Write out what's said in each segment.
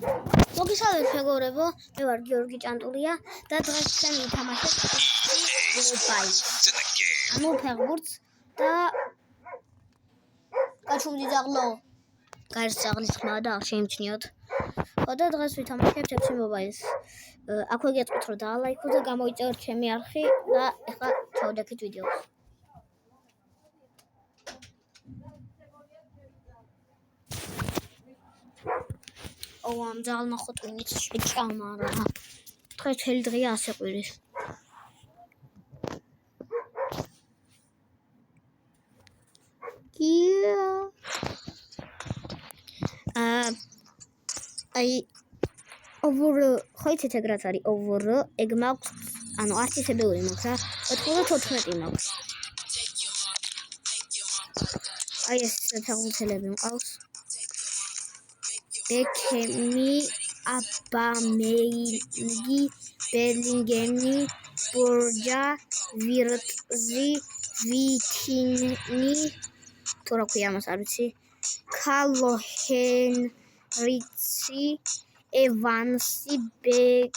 მოგესალმებით მეგობრებო, მე ვარ გიორგი ჭანტურია და დღეს ჩვენ ვითამაშებთ მობაილს. ანუ ფეხბურთს და გაჩუმდი ძაღლო. გარს ძაღლის ხმა და შეიმჩნიოთ. და დღეს ვითამაშებთ FC მობაილს. აქვე გეტყვით რომ დაალაიქოთ და გამოიწევთ ჩემი არხი და ეხლა ჩავდექით ვიდეოს. ამ ძაღლმა ხო ტვინიც შეჭამა რა. დღეს მთელი დღეა ასე ყვირის. over ხოიცით ეგ რაც არის over ეგ მაქვს ანუ არც ისე ბევრი მაქვს რა 94 მაქვს აი ეს ფეხბურთელები მყავს ბეკემი აბამეინგი ბელინგემი ბორჯა ვირტზი ვიტინი თუ რა ქვია მას არ ვიცი კალოჰენრიცი ევანსი ბეკეპუერი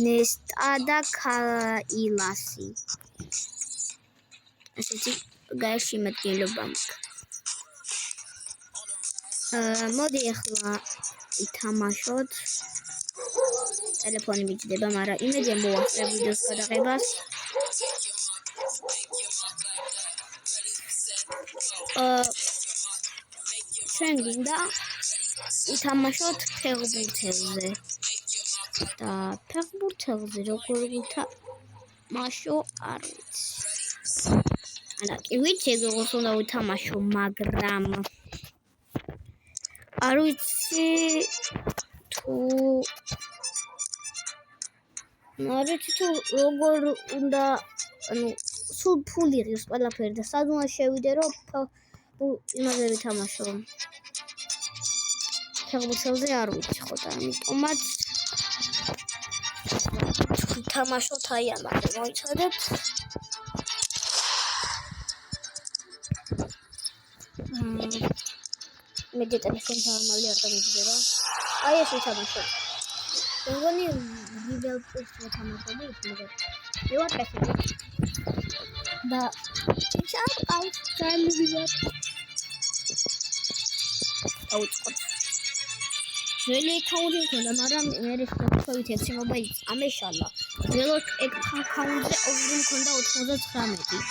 ნესტა და კაილასი ესეთი გაიში მდგილობა მოდი ახლა ითამაშოთ ტელეფონი მიჭდება მაგრამ იმედია მოვახსენებ ვიდეოს გადაღებას ჩვენ გინდა ითამაშოთ ფეხბურთელზე და ფეხბურთელზე როგორ ვითამაშო არ ვიცი არა კი ვიცი როგორ უნდა ვითამაშო მაგრამ არ ვიცი თუ როგორ უნდა ანუ სულ ფული ღირს ყველაფერი და სად უნდა შევიდე რომ იმაზე ვითამაშო ფეხბურთელზე არ ვიცი ხო და ამიტომაც ვითამაშოთ აი ამაზე მოიცადებთ მე ტელეფონს ამალი არ დამიჯდება აი ეს ვითამაშოთ მეგონი ლიβერპულს ვეთამაშები ისმოდა მე ვარ პესები და ჩაყავ ძალიან აუწყოთ ძველი აკაუნტი მქონდა მაგრამ მე რესპექტივით FC მობაილს ამეშალა ძველ აკაუნტზე ორი მქონდა 99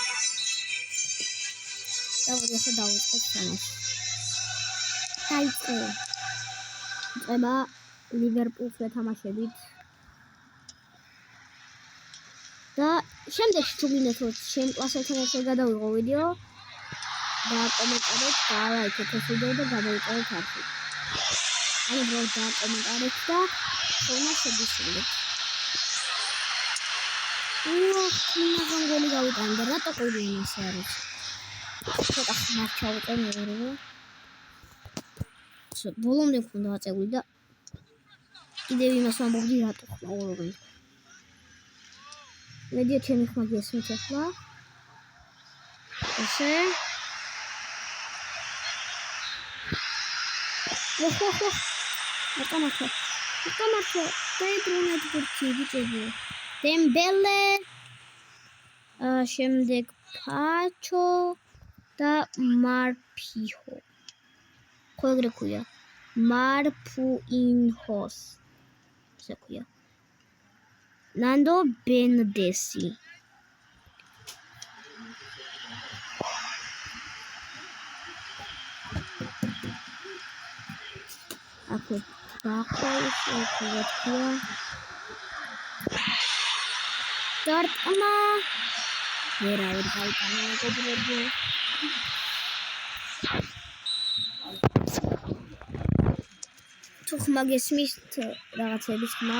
და ვიდეო დავუწყოთ სამას დაიწყო ება ლიβერპულს ვეთამაშებით და შემდეგში თუ გინდათ რომ ჩემ კლასელთან ერთად გადავიღო ვიდეო და კომენტარით დაალაიქეთ ეს ვიდეო და გამოიწერეთ არხი აი ბრო და კომენტარით და ხონა შეგისურვებთ მაგან გოლი გავიტანდა რატო ყოლი ისე არის ცოტა ხმარ ჩავუტენ მეორე ბოლომდე მქონდა აწეული და კიდევ იმას ვამბობდი რატო ხმაურობენ მედია ჩემი ხმა გესმით ახლა ესე ოჰო აკამართო დაიბრუნეთ ბურთი ბიჭები დემბელე შემდეგ ფაჩო და მარფიჰო ხო ეგრე ქვია მარფუინჰოს ესე ქვია ნანდო ბენდესი აკო ბახოის ეკუათია დარტმა ვერავინ გაიტანა მეგობრებო თუ ხმა გესმის რაღაცების ხმა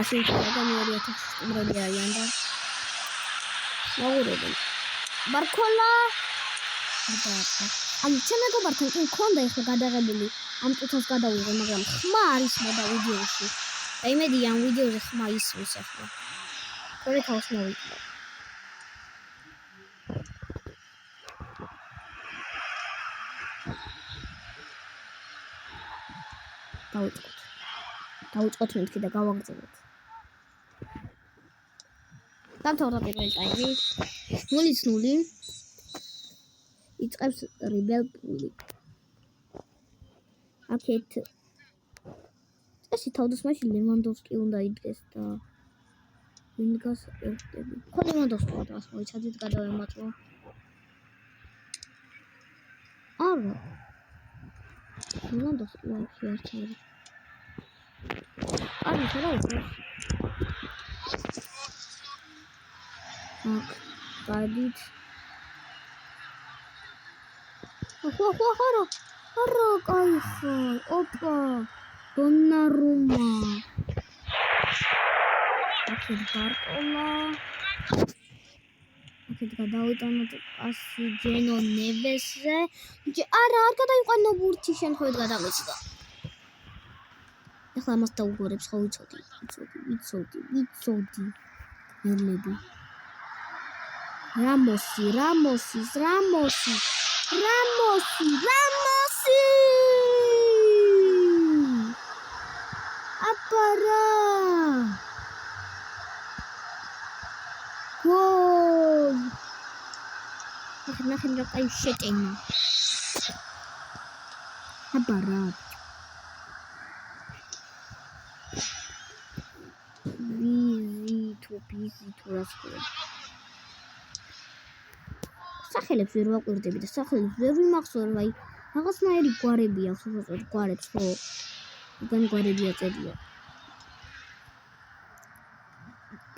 ასე იქნება მეორე 1000 სტუმრები არიან და მოურობენ ბარკოლა ანუ ჩემ მეგობართან კი მქონდა ეხლა გადაღებული ამ წუთას გადავიღე მაგრამ ხმა არის მოდა ვიდეოში და იმედია ამ ვიდეოზე ხმა ისმის ახლა თორე თავს მოვიწყო დავიწყოთ მეთქი და გავაგრძელოთ. დამთავრდა პირველი ტაიმი. 0-0. იწყებს რივერპული. აქეთ წესი თავდასხმაში ლევანდოვსკი უნდა იდგეს და ვინგას ერთები. ხო ლევანდოვსკი დას მოიცადეთ გადავემატო. არა. ლევანდოვსკი ვაფშე არჩევი. არა, რა იყო? აქ გადით. არა, кайфო. ოპა. დონარუმა. აქეთ ბარტოლა. აქეთ გადავიტანოთ პასი ჯენო ნევესზე. არა, არ გადაიყვანო ბურთი, შემთხვევით გადავეცდა. ეხლა მას დაუგორებს, ხო ვიცოდი. მელები. რამოსი. აპარა. გოლ. ნახე რა კაი შეტენა. აპარა. ვიზიტ რას ქვია. სახელებს ვერ ვაკვირდები და სახელებს ვერ ვიმახსოვრ, აი რაღაცნაირი გვარები აქვს, უბრალოდ გვარებს ხო. იგან გვარები აწერია.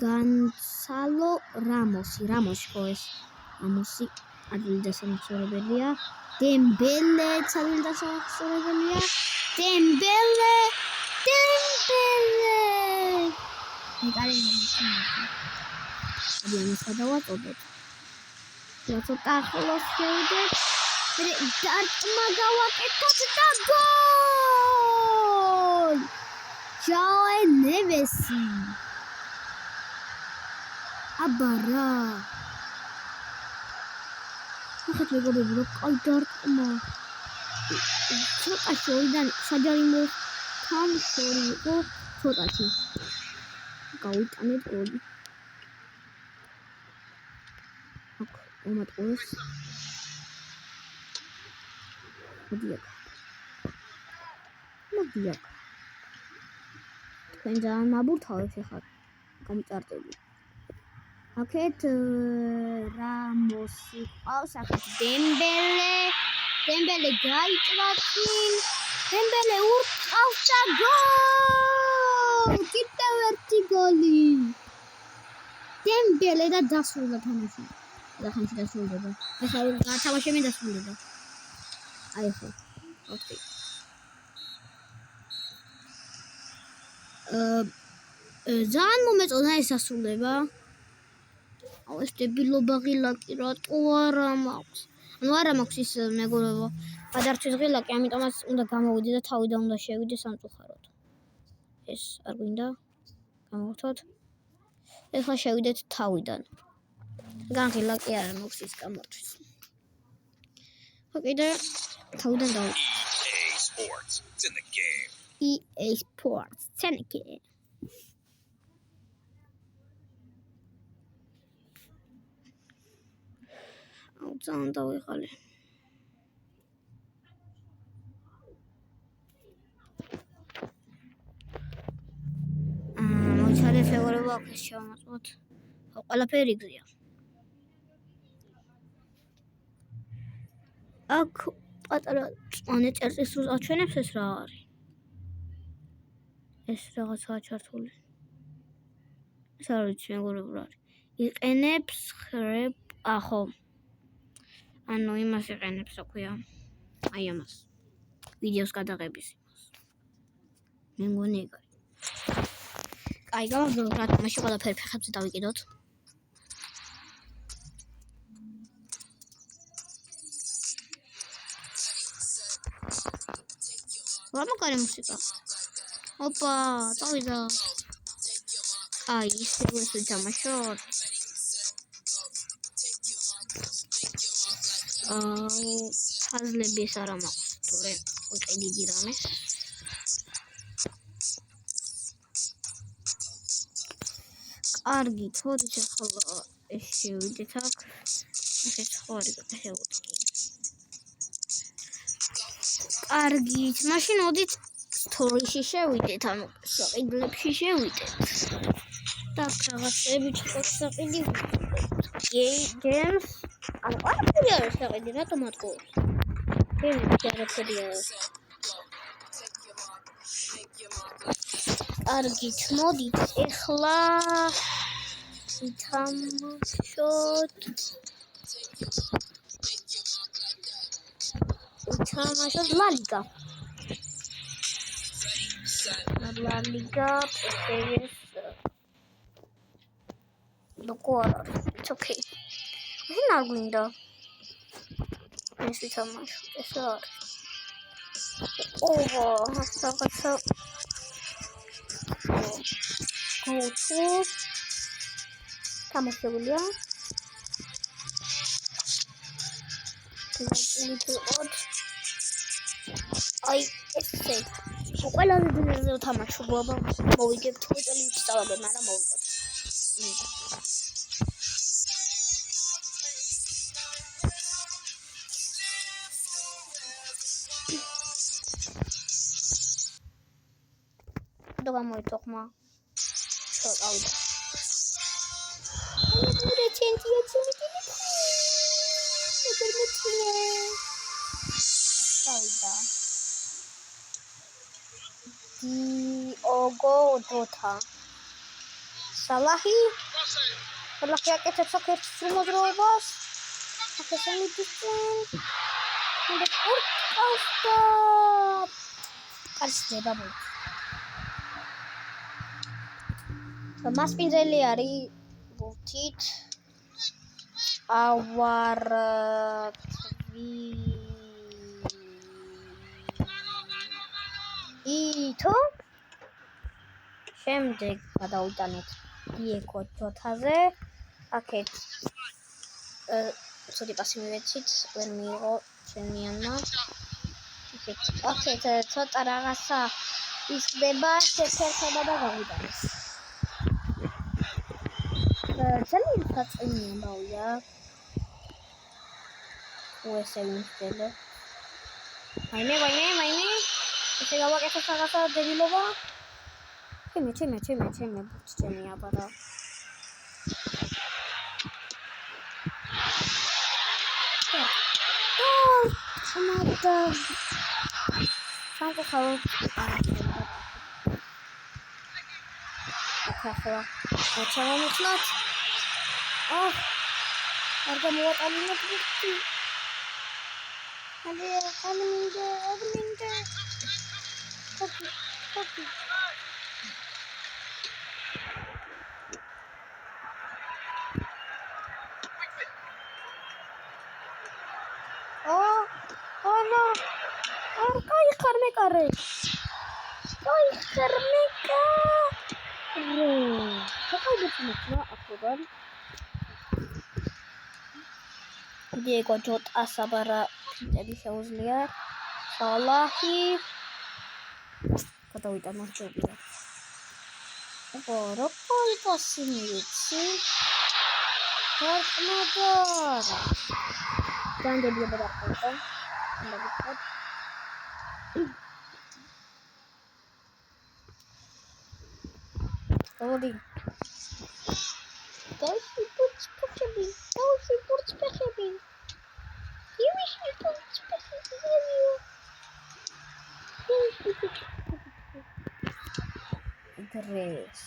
განცალო რამოსი ხო ეს. რამოსი ადვილი დასამცველებელია. დემბელე ადვილი დასამცველებელია. დემბელე. ნიკარი მომწონდა. ამას გადავაწოდოთ. ცოტა ახლოს შევიდეთ. დარტმა გავაკეთოთ და გოლ! ჯაო ნევესი. აბარა. ახეთ მეგობრებო, რა კაი დარტმა. ცოტა შორიდან საჯარიმო თან შორი იყო ცოტათი. გავიტანეთ გოლი. აქ მომატყუეს. მოდი აქ. თქვენ ძალიან მაბურთავებს ახლა კომენტარები. აქეთ რამოსი ყავს, აქეთ დემბელე გაიწვა წინ. დემბელე ურყავს და გოლ! კიდევ ერთი გოლი. დემბელე და დასრულდა თამაში. ახლა დასრულდება. ახლა გათამაშები დასრულდება. აი ხო. ოკეი. ძალიან მომეწონა ეს დასრულება. აუ ეს დებილობა ღილაკი რატო არა მაქვს? ანუ არა მაქვს ის მეგობრებო. გადარჩეს ღილაკი, ამიტომაც უნდა გამოვიდე და თავიდან უნდა შევიდე სამწუხაროდ. ეს არ გვინდა. გამოვთოთ. ეხლა შევიდეთ თავიდან. განღილაკი არა მაქვს ის გამორთვის. ოკეი და თავიდან დავიდეთ. EA Sports, it's in the game. აუ ძალიან დავიღალე. მოიცადეთ მეგობრებო, აქ ეს შევამოწმოთ. ყველაფერი გზია. აქ პატარა წვანე წერტილს რო აჩვენებს ეს რა არის? ეს რაღაცაა ჩართული. ეს არ ვიცი მეგობრებო რა არის. იყენებს ხრებ, ხო. ანუ იმას იყენებს, რა ქვია. აი ამას. ვიდეოს გადაღების იმას. მე მგონი ეგ არის. აი, გავაგზავნოთ რა თამაში ყველაფერი ფეხებზე დავიკიდოთ. ვამაკარი მუსიკა. ოპა, წავიდა. აი, ისე ვთამაშოთ. ფაზლები ეს არა მაქვს, თორე ვიყიდი რამე. კარგი, თორით ახლა ეს შევიდეთ აქ. ეს ხوارი შევუდგე. კარგით, მაშინ ოდით სტორიში შევიდეთ, ანუ საყიდლებში შევიდეთ. და რაღაცები ჩაგვაყიდი. Games. ანუ არაფერი არ შეყიდი, რატომ ატყუებს? Games არაფერი არ. კარგით, მოდით ეხლა ვითამაშოთ La Liga. La Liga, PSS. It's okay. It's not going to. Yes, ვითამაშოთ ეს არის. რაღაცა go to თამაშებულია. little odd. აი ესე. ყველაზე ძნელზე ვთამაშობ, მოვიგებ თვითონ ვიწავებ, მაგრამ მოვიგებ. და გამოიწოხმა. წავიდა. მე ჩენტია ჩიმიტილი. წავიდა. Diogo Jota. Salahi აკეთებს აქ სრულმოძრაობას. აქ ისინი და ორკასტა. კარსდება მოიწ. მასპინძელი არის ვუთით. ითო შემდეგ გადავიტანეთ დიეგო ჯოთაზე. აქეთ ცოტა პასი მივეცით, ვერ მიიღო ჩემიანმა. აქეთ ცოტა რაღაცა ისხდება, შეფერხება და გავიტანეს. ძალიან საწინია ბავია. ესე ვიმსდელე. ვაიმე. ესე გავაკეთე რაღაცა დებილობა. ჩემი ბუჩი აბარა. ხმადა. სამყარო. ახლა ჩამოვიწყოთ. არ გამოვატანინოთ ვიხი. ამინდა. Copy. Oh no. Arkai karmekare. Какой дефiniция акудан? Diego Jota asabara jadi შეუძლია. Salahi გადავიტანო ჯობია. როგორი პასი მივიცი? გარყმადარა. განდები დაყავდა. ნაგიფად. ოდი. Дальше путь похеби.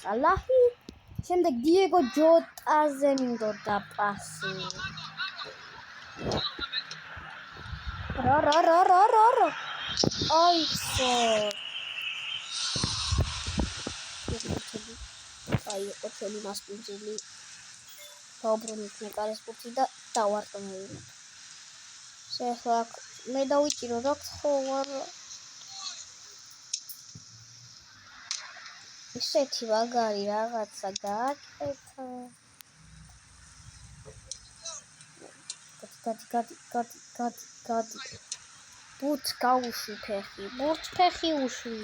Salahi შემდეგ დიეგო ჯოტაზე მინდოდა პასი. რა. აიქო. აი, ოჩელი მასპინძელი. დაუბრუნეთ მეკარეს პუცი და დავარტყმევი. შეხლა მე დავიჭირო რა ხوار. ისეთი ვაგარი რაღაცა გააკეთა. გადი. ბურთს გაუშვი ფეხი. ბურთს ფეხი უშვი.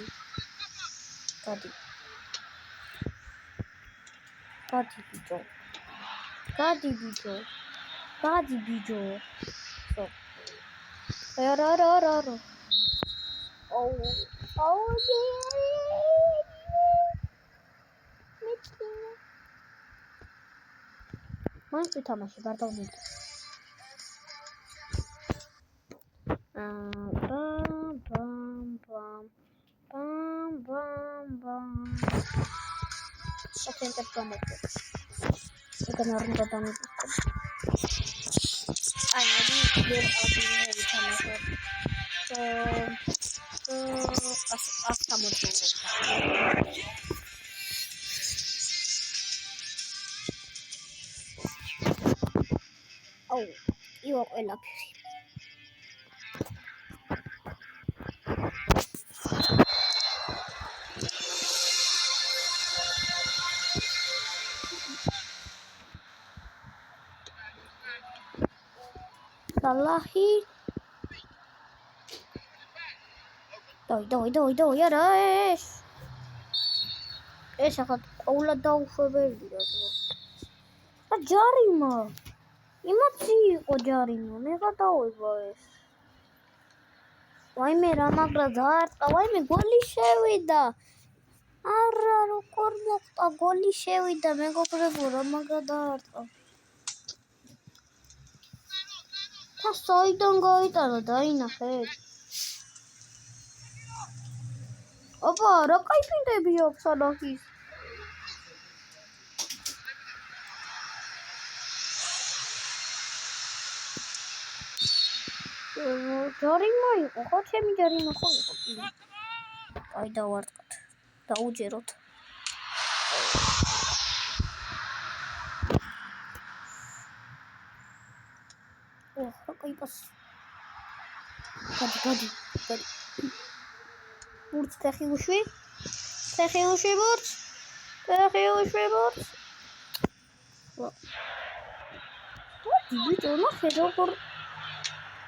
გადი. გადი ბიჭო. რა. მან თამაში გარდავნით. Atentă promoție. Că nu aruncă doamne. Ai, nu e asta mă oh, eu la piri. Salahi. Doi, iară, ești așa, aula dau fevelile. Ajari, mă. Imați o jari, mă, mega dau, bă. Vai me rama gradar, vai me goli shevida. Arro kormo ta goli shevida, me go pre rama gradar. Ta soidon goitana daina he. Opa, რა кайფინდები აქვს ალოქის. ჯარიმა იყო, ხო ჩემი ჯარიმა ხო იყო. აი დავარტყათ. დაუჯეროთ. ხო კაიპას. გადი. Burç texi ușui burç. Uite, nu se jocuri.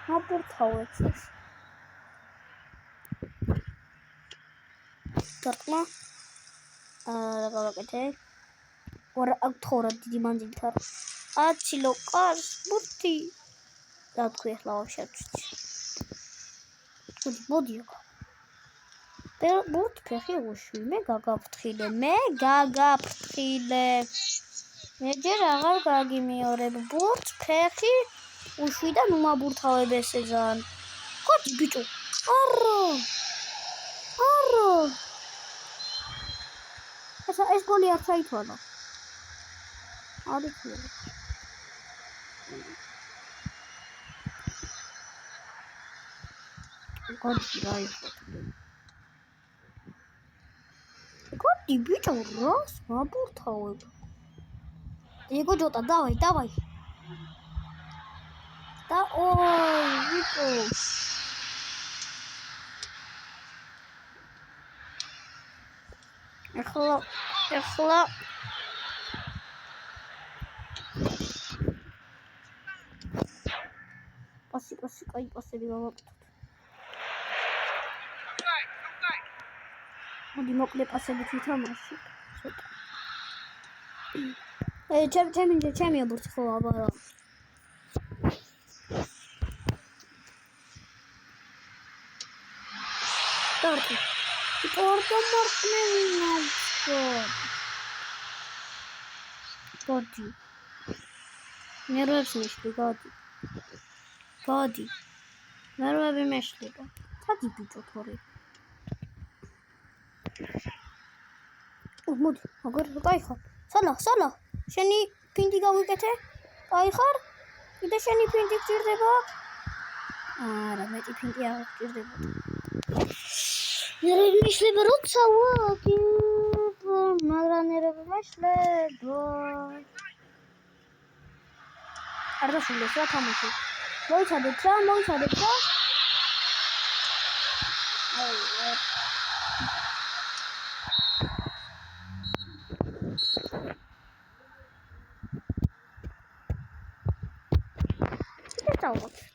Nu purtau exces. Tartma. Lagavakete. Ora actora დიდი მანძილთან. აცილო კარს ბურთი. დათქვი ახლა ვაფშე. მოდი აქ. Burç pexi ușui, me gagaptxile. Meჯერ აღარ გაგიმეორებ. Burç pexi ușuიდან უმაბურთავებეს ეძან. Ხოდი ბიჭო. არო. ეს გოლი არ ჩაითვალა. არ იცი. გოდი რაიხო. Godi bicho ras mabურთავებ. Diego Jota, давай. Da oi, bicho. Ეხლა. Პასი, კაი პასები გავაკეთოთ. მოდი მოკლე პასებით ვითამაში. ჩემი ბურთი ხო აბარა. Torto mortmena. Godi. Nervebs meshli, godi. Nervebi meshliba. Tadi bicho tori. მოდი, აგერ кайხარ. სალო. შენი ფინდი გავიკეთე? кайხარ? კიდე შენი ფინდი გჭირდება? არა, მეტი ფინდი არ გჭირდება. ნერვები მეშლება როცა ვაკი. მაგრამ ნერვები მეშლება. არ დასულეს რა თამაში. მოიცადეთ რა. აი.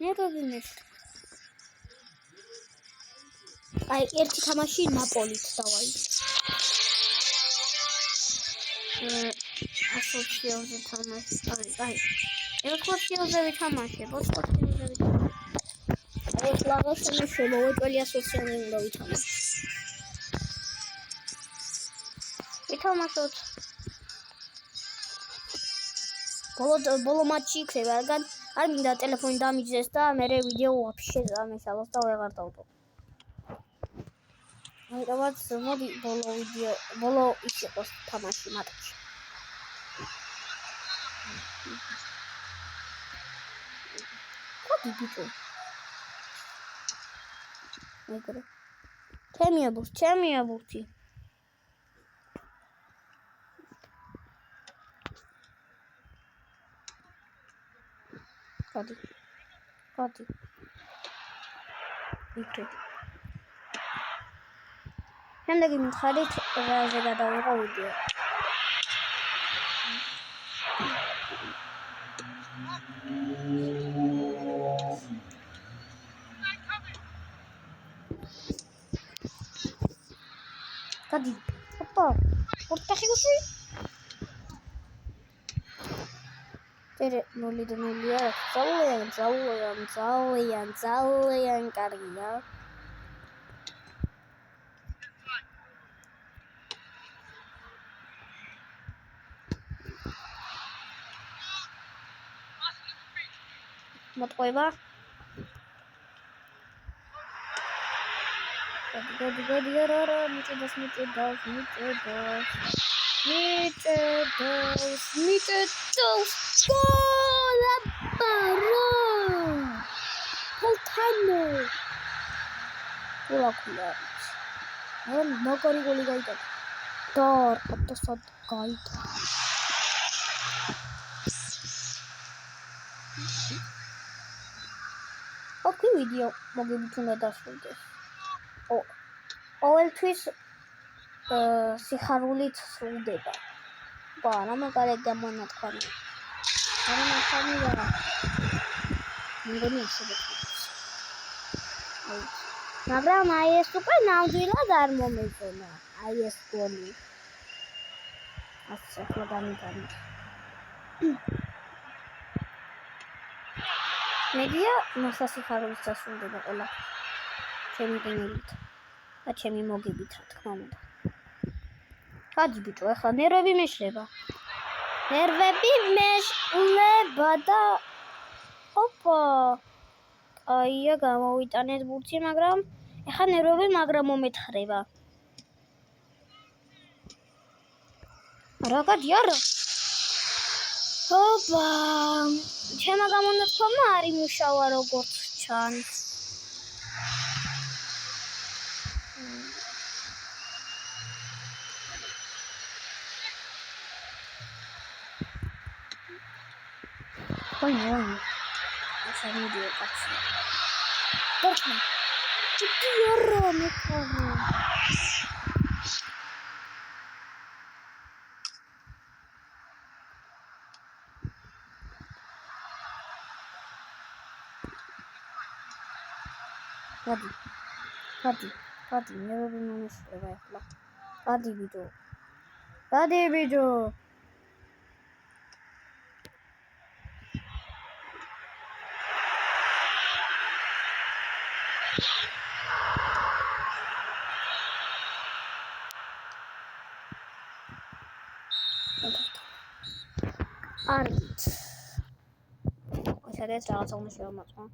ნერვები მეშლება. აი, ერთი თამაში ნაპოლით დავაი. სოციალზე თამაში. აი. სოციალზე ვითამაშებ, სოციალზე ვითამაშებ. ეს ლაღაშენი შემოვეწველი სოციალზე უნდა ვითამაშო. ვითამაშოთ. ბოლო მატჩი იქნება, რადგან არ მინდა ტელეფონი დამიჯდეს და მე ვიდეო ვაფშე დამეშალოს და ვეღარ დავდო. ამიტომაც მოდი ბოლო ის იყოს თამაში მატჩი. Ходи, биту. Игры. Чем я буду? Ходи. Игры. Შემდეგ იმხარით რაზე გადავიღო ვიდეო. Ходи. Опа. Вот так и уши. Теперь 0-0. Залуян, карья. Мотоева. Okay, video mogę tu na daszudes. ყოველთვის სიხარულით სრულდება. რამე კარგი გამონათქვამი. მგონი ისედაც. მაგრამ აი ეს უკვე ნამდვილად არ მომეწონა. აი ეს გოლი. ასე ახლა გამიგანი. მედია მასასიხარულით დასრულდება ყველა. ჩემი გენერით. და ჩემი მოგებით რა თქმა უნდა. Ходи, ბიჭო, ახლა ნერვები მეშლება. და ოპა. აია გამოვიტანეთ ბურთი, მაგრამ ახლა ნერვები მომეთხრება. რა გადიარა? ოპა. ჩემმა გამონათქვამა არ იმუშავა როგორც ჩანს. Ой, я не делаю так. Точно. Ты рано, кого? Ходи, не роби мене шляхла. Ходи, видео. Арит. Сейчас რაღაც უნდა შევამოწმო.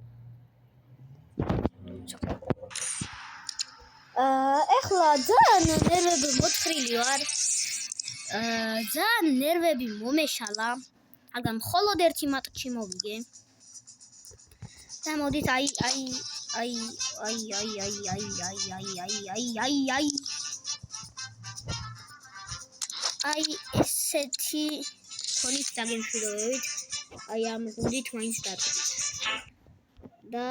ეხლა ძალიან ნერვები მოთხრილი ვარ. ძალიან ნერვები მომეშალა. მაგრამ მხოლოდ ერთი მატჩი მოვიგე. და მოდით აი ესეთი თონის დაგემშვიდობებით აი ამ გუნდით მაინც დაწვით და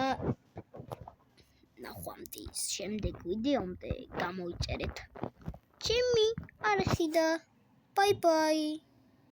ნახვამდის შემდეგ ვიდეომდე გამოიწერეთ ჩემი არხი და ბაი